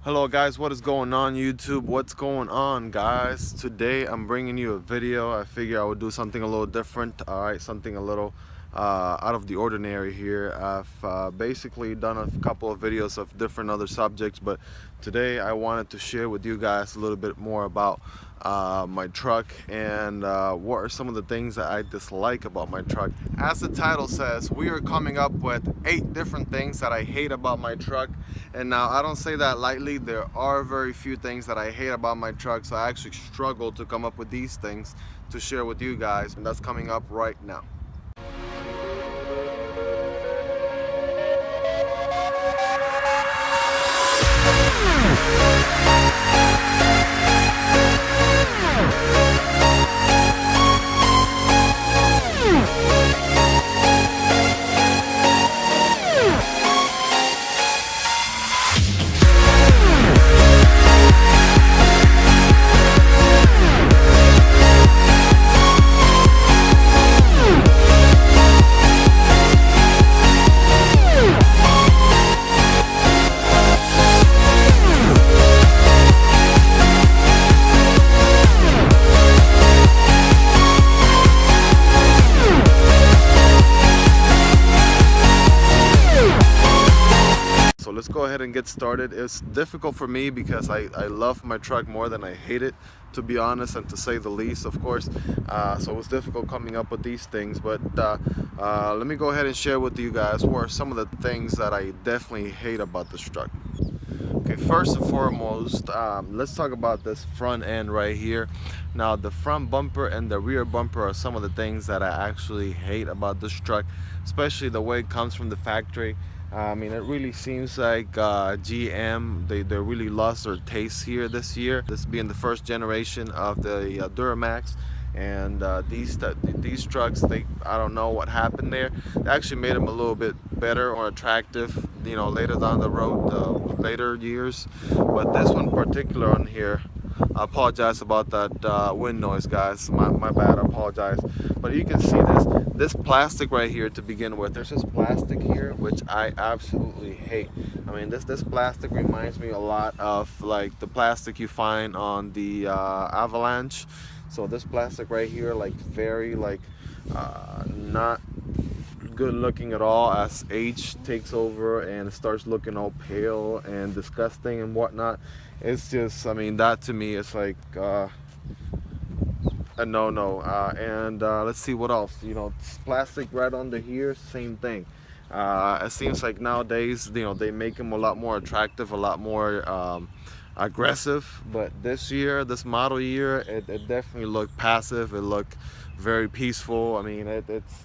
Hello guys, what is going on YouTube? What's going on guys? Today I'm bringing you a video. I figure I would do something a little different, alright, something a little out of the ordinary here. I've basically done a couple of videos of different other subjects, but today I wanted to share with you guys a little bit more about my truck and what are some of the things that I dislike about my truck. As the title says, we are coming up with 8 different things that I hate about my truck. And now I don't say that lightly. There are very few things that I hate about my truck, so I actually struggle to come up with these things to share with you guys, and that's coming up right now. Let's go ahead and get started. It's difficult for me because I love my truck more than I hate it, to be honest, and to say the least, of course. So it's difficult coming up with these things, but let me go ahead and share with you guys what are some of the things that I definitely hate about this truck. Okay, first and foremost, let's talk about this front end right here. Now, the front bumper and the rear bumper are some of the things that I actually hate about this truck, especially the way it comes from the factory. I mean, it really seems like GM, they really lost their taste here this year. This being the first generation of the Duramax, and these trucks, I don't know what happened there. They actually made them a little bit better or attractive, you know, later down the road, later years. But this one particular on here, I apologize about that wind noise, guys. My bad, I apologize. But you can see this plastic right here to begin with. There's this plastic here which I absolutely hate. I mean, this plastic reminds me a lot of like the plastic you find on the Avalanche. So this plastic right here, like very like not good looking at all as age takes over and it starts looking all pale and disgusting and whatnot. It's just, I mean, that to me is like a no-no. And let's see what else. You know, plastic right under here, same thing. It seems like nowadays, you know, they make them a lot more attractive, a lot more aggressive. But this year, this model year, it definitely looked passive. It looked very peaceful. I mean,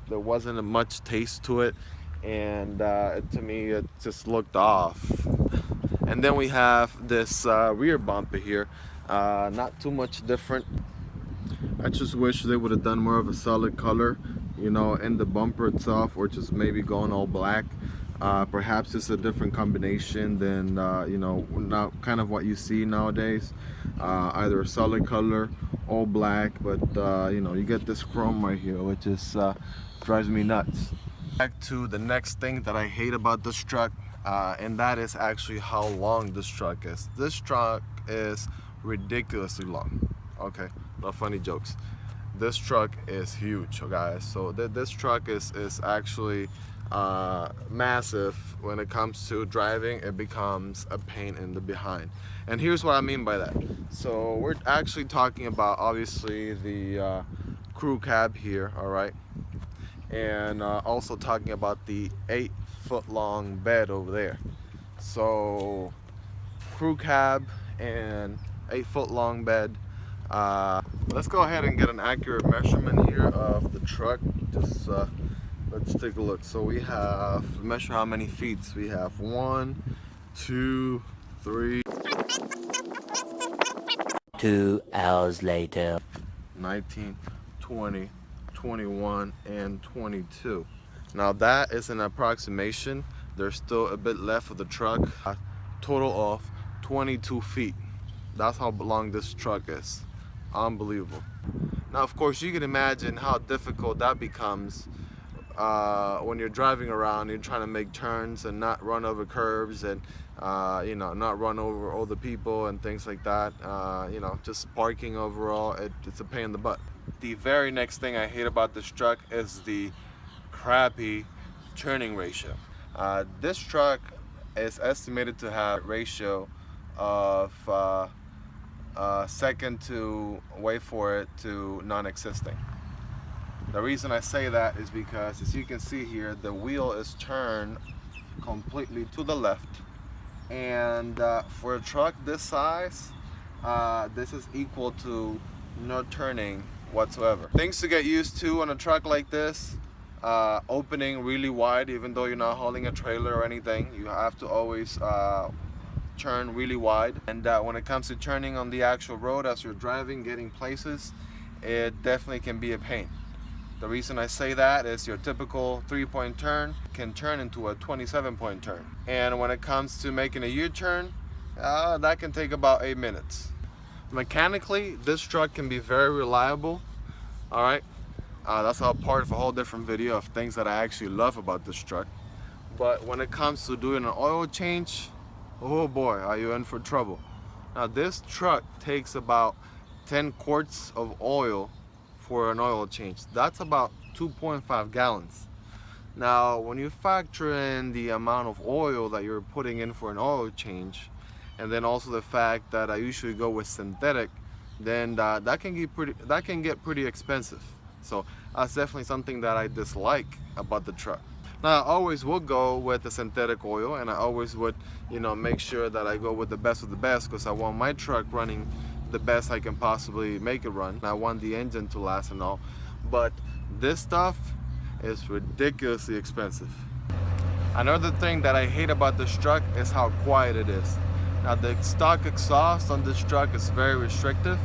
there wasn't much taste to it, and to me, it just looked off. And then we have this rear bumper here, not too much different. I just wish they would have done more of a solid color, you know, in the bumper itself, or just maybe going all black. Perhaps it's a different combination than you know, not kind of what you see nowadays. Either a solid color, all black, but you know, you get this chrome right here, which is drives me nuts. Back to the next thing that I hate about this truck. And that is actually how long this truck is. This truck is ridiculously long. Okay, no funny jokes. This truck is huge, guys. So this truck is actually massive. When it comes to driving, it becomes a pain in the behind. And here's what I mean by that. So we're actually talking about, obviously, the crew cab here, all right? And also talking about the 8-foot-long bed over there. So crew cab and 8-foot-long bed. Let's go ahead and get an accurate measurement here of the truck. Just let's take a look. So we have, measure how many feet. So we have 1, 2, 3. 2 hours later. 19, 20, 21, and 22. Now that is an approximation. There's still a bit left of the truck. A total of 22 feet. That's how long this truck is. Unbelievable. Now, of course, you can imagine how difficult that becomes when you're driving around, you're trying to make turns and not run over curbs, and you know, not run over other people and things like that. You know, just parking overall, it's a pain in the butt. The very next thing I hate about this truck is the crappy turning ratio. This truck is estimated to have a ratio of second to, wait for it, to non-existing. The reason I say that is because, as you can see here, the wheel is turned completely to the left, and for a truck this size, this is equal to no turning whatsoever. Things to get used to on a truck like this: opening really wide. Even though you're not hauling a trailer or anything, you have to always turn really wide. And when it comes to turning on the actual road as you're driving, getting places, it definitely can be a pain. The reason I say that is your typical 3-point turn can turn into a 27-point turn. And when it comes to making a U-turn, that can take about 8 minutes. Mechanically, this truck can be very reliable. All right, that's all part of a whole different video of things that I actually love about this truck. But when it comes to doing an oil change, oh boy, are you in for trouble. Now, this truck takes about 10 quarts of oil for an oil change. That's about 2.5 gallons. Now, when you factor in the amount of oil that you're putting in for an oil change, and then also the fact that I usually go with synthetic, then that can get pretty expensive. So that's definitely something that I dislike about the truck. Now, I always would go with the synthetic oil, and I always would, you know, make sure that I go with the best of the best, because I want my truck running the best I can possibly make it run. I want the engine to last and all, but this stuff is ridiculously expensive. Another thing that I hate about this truck is how quiet it is. Now, the stock exhaust on this truck is very restrictive,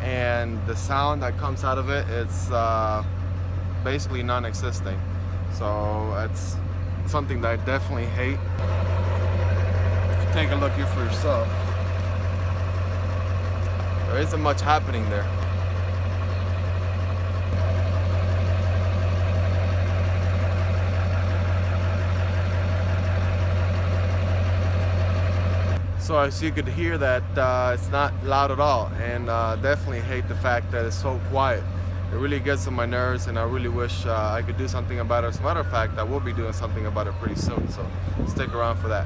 and the sound that comes out of it is basically non-existing. So it's something that I definitely hate. If you take a look here for yourself, there isn't much happening there. So as you could hear that it's not loud at all, and definitely hate the fact that it's so quiet. It really gets on my nerves, and I really wish I could do something about it. As a matter of fact, I will be doing something about it pretty soon, so stick around for that.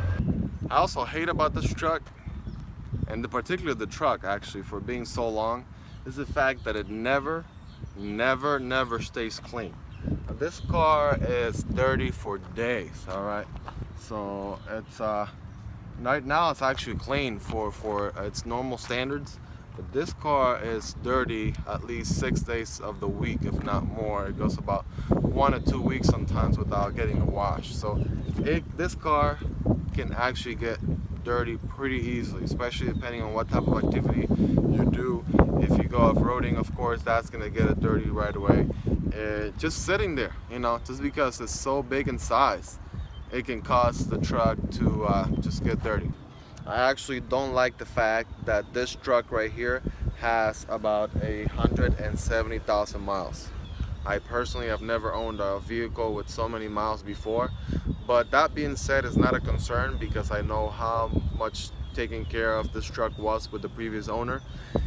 I also hate about this truck, and in particular the truck actually, for being so long, is the fact that it never stays clean. Now, this car is dirty for days, all right? So it's right now it's actually clean for its normal standards, but this car is dirty at least 6 days of the week, if not more. It goes about 1 or 2 weeks sometimes without getting a wash. So this car can actually get dirty pretty easily, especially depending on what type of activity you do. If you go off-roading, of course, that's gonna get it dirty right away. Just sitting there, you know, just because it's so big in size, it can cause the truck to just get dirty. I actually don't like the fact that this truck right here has about 170,000 miles. I personally have never owned a vehicle with so many miles before, but that being said, it's not a concern because I know how much taken care of this truck was with the previous owner,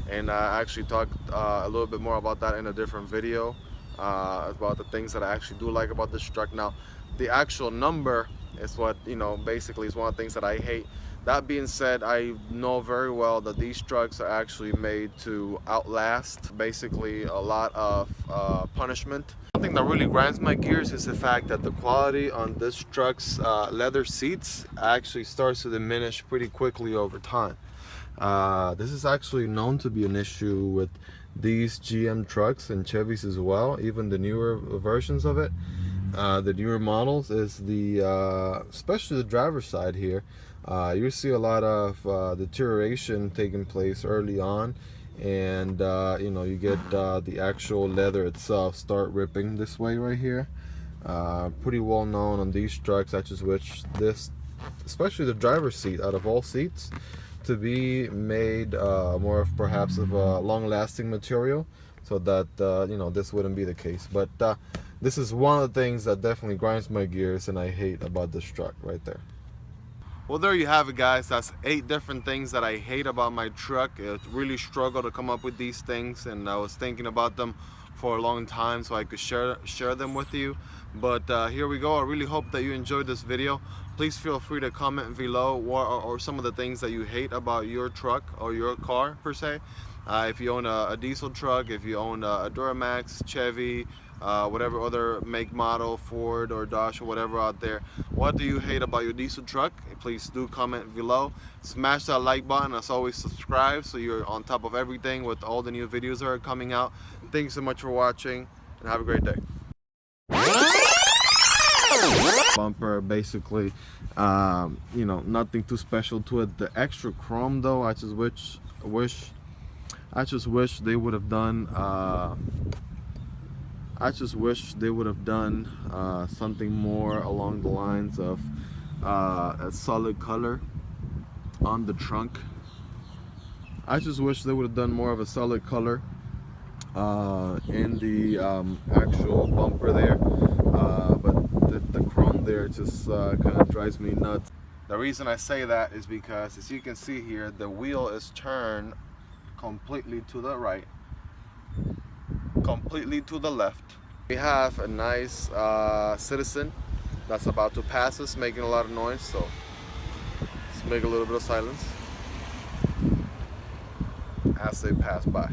and I actually talked a little bit more about that in a different video about the things that I actually do like about this truck. Now, the actual number is what, you know, basically is one of the things that I hate. That being said, I know very well that these trucks are actually made to outlast basically a lot of punishment. Something that really grinds my gears is the fact that the quality on this truck's leather seats actually starts to diminish pretty quickly over time. This is actually known to be an issue with these GM trucks and Chevys as well, even the newer versions of it. The newer models is especially the driver's side here. You see a lot of deterioration taking place early on, and you know, you get the actual leather itself start ripping this way right here. Pretty well known on these trucks. I just wish this, especially the driver's seat, out of all seats, to be made more of perhaps of a long-lasting material, so that you know, this wouldn't be the case. But this is one of the things that definitely grinds my gears and I hate about this truck right there. Well, there you have it, guys. That's 8 different things that I hate about my truck. I really struggle to come up with these things, and I was thinking about them for a long time so I could share them with you. But here we go. I really hope that you enjoyed this video. Please feel free to comment below or some of the things that you hate about your truck or your car per se. If you own a diesel truck, if you own a Duramax, Chevy, whatever other make, model, Ford or Dodge or whatever out there, what do you hate about your diesel truck? Please do comment below. Smash that like button. As always, subscribe so you're on top of everything with all the new videos that are coming out. Thanks so much for watching, and have a great day. Bumper, basically, you know, nothing too special to it. The extra chrome though, I just wish they would have done something more along the lines of a solid color on the trunk. I just wish they would have done more of a solid color in the actual bumper there, but the chrome there just kind of drives me nuts. The reason I say that is because, as you can see here, the wheel is turned completely to the right, completely to the left. We have a nice citizen that's about to pass us, making a lot of noise, so let's make a little bit of silence as they pass by.